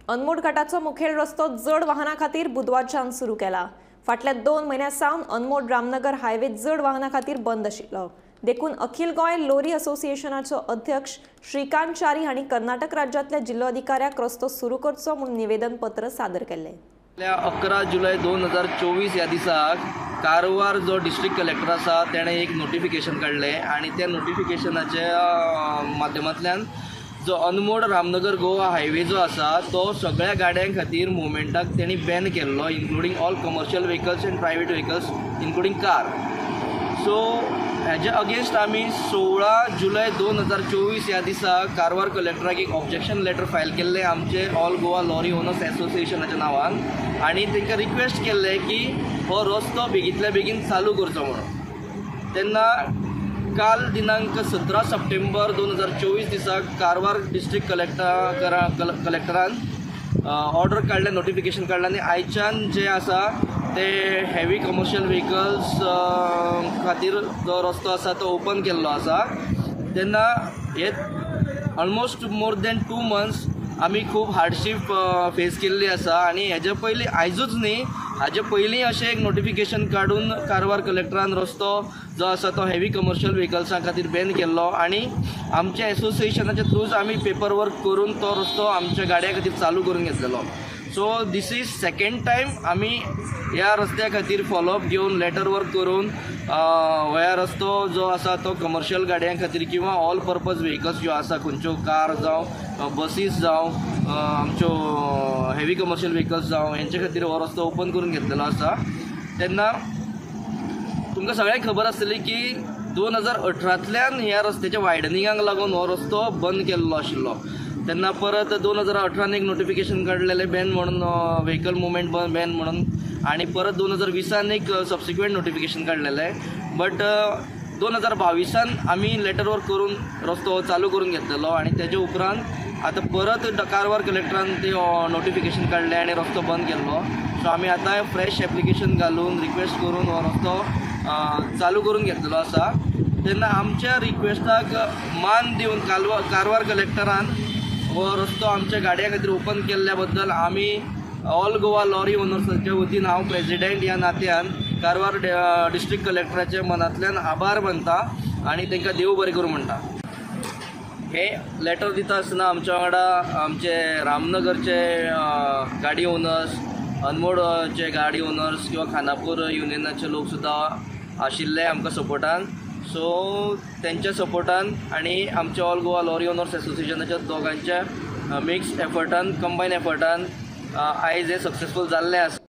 अनमोड घाटाचो मुखेल रस्तो जड वाहना खातीर बुधवारच्यान सुरू केला। फाटल्या 2 म्हयन्यांसावन अनमोड रामनगर हायवे जड वाहना खातीर बंद आशिल्लो। देखून अखिल गोय लोरी असोसिएशनाचो अध्यक्ष श्रीकांत च्यारी हांणी कर्नाटक राज्यांतल्या जिल्लोधिकाऱ्याक रस्तो सुरू करचो म्हूण निवेदन पत्र सादर केलें। 11 जुलै 2024 ह्या दिसाक कारवार जो डिस्ट्रिक्ट कलेक्टर आसा तेणें एक नोटिफिकेशन काढलें आनी त्या नोटिफिकेशनाच्या माध्यमांतल्यान जो अनमोड रामनगर गोवा हायवे जो आसा तो सगळ्या गाड्यां खातीर मुवमेंटाक तेणी बॅन केल्लो, including all commercial vehicles end private vehicles including car. So हेजे अगेन्स्ट आमी 16 जुलै 2024 ह्या दिसा कारवार कलेक्टराक एक ऑब्जेक्शन लेटर फायल केल्लें आमचे ऑल गोवा लॉरी ओनर्स एसोसिएशनाच्या नांवान, आनी तांकां रिक्वेस्ट केल्लें की हो रस्तो बेगींतल्या बेगीन चालू करचो म्हणून। तेन्ना काल दिनांक 17 सप्टेंबर 2024 दिसा कारवार डिस्ट्रिक्ट कलेक्टरान ऑर्डर काडलें, नोटिफिकेशन काडलें आनी आयच्यान जे आसा ते हेवी कमर्शियल व्हेकल्स खातीर जो रस्तो आसा तो ओपन केल्लो आसा। तेन्ना हे ऑलमोस्ट मोर दॅन 2 मंथ्स आमी खूब हार्डशीप फेस केल्ली आसा आनी हेजे पयलीं आयजूच न्ही, हाजे पयलीं अशें एक नोटिफिकेशन काडून कारवार कलेक्टरान रस्तो जो आसा तो हेवी कमर्शियल व्हेकल्सां खातीर बॅन केल्लो आनी आमच्या एसोसिएशनाच्या थ्रूच आमी पेपर वर्क करून तो रस्तो आमच्या गाड्या खातीर चालू करून घेतलेलो। So this is second time आमी ह्या रस्त्या खातीर फॉलोअप घेवन लेटर वर्क करून हो रस्तो जो आसा तो कमर्शियल गाड्यां खातीर किंवा ऑल पर्पज व्हेकल्स ज्यो आसा खंयच्यो कार जावं बसीस जावं आमच्यो हेवी कमर्शियल व्हेकल्स जावं हेंचे खातीर हो रस्तो ओपन करून घेतलेलो आसा। तेन्ना तुमकां सगळ्यांक खबर आसतली की 2018तल्यान ह्या रस्त्याच्या वायडनिंगाक लागून हो रस्तो बंद केल्लो आशिल्लो। तेन्ना परत 2018 एक नोटिफिकेशन काडलेलें बॅन म्हणून व्हेकल मुवमेंट बॅन म्हणून, आनी परत 2020 एक सबसिक्वेंट नोटिफिकेशन काडलेलें। बट 2022 आमी लेटर वर्क करून रस्तो चालू करून घेतलेलो आनी तेजे उपरांत आतां परत कारवार कलेक्टरान ते नोटिफिकेशन काडलें आनी रस्तो बंद केल्लो। सो आमी आतां फ्रेश एप्लिकेशन घालून रिक्वेस्ट करून हो रस्तो चालू करून घेतलेलो आसा। तेन्ना आमच्या रिक्वेस्टाक मान दिवन कारवार कलेक्टरान हो रस्तो आमच्या गाड्या खातीर ओपन केल्ल्या बद्दल आमी ऑल गोवा लॉरी ओनर्साच्या वतीन हांव प्रेसिडेंट ह्या नात्यान कारवार डिस्ट्रिक्ट कलेक्टराचे मनांतल्यान आभार मानता आनी तांकां देव बरें करूं म्हणटा। हे लेटर दिता आसतना आमच्या वांगडा आमचे रामनगरचे गाडी ओनर्स, अनमोडचे गाडी ओनर्स किंवा खानापूर युनियनाचे लोक सुद्दां आशिल्ले आमकां सपोर्टान। सो तेंच्या सपोर्टान आनी आमच्या ऑल गोवा लॉरी ओनर्स एसोसिएशनाच्या दोगांच्या मिक्स एफर्टान कंबायन एफर्टान आयज हे सक्सेसफूल जाल्लें आसा।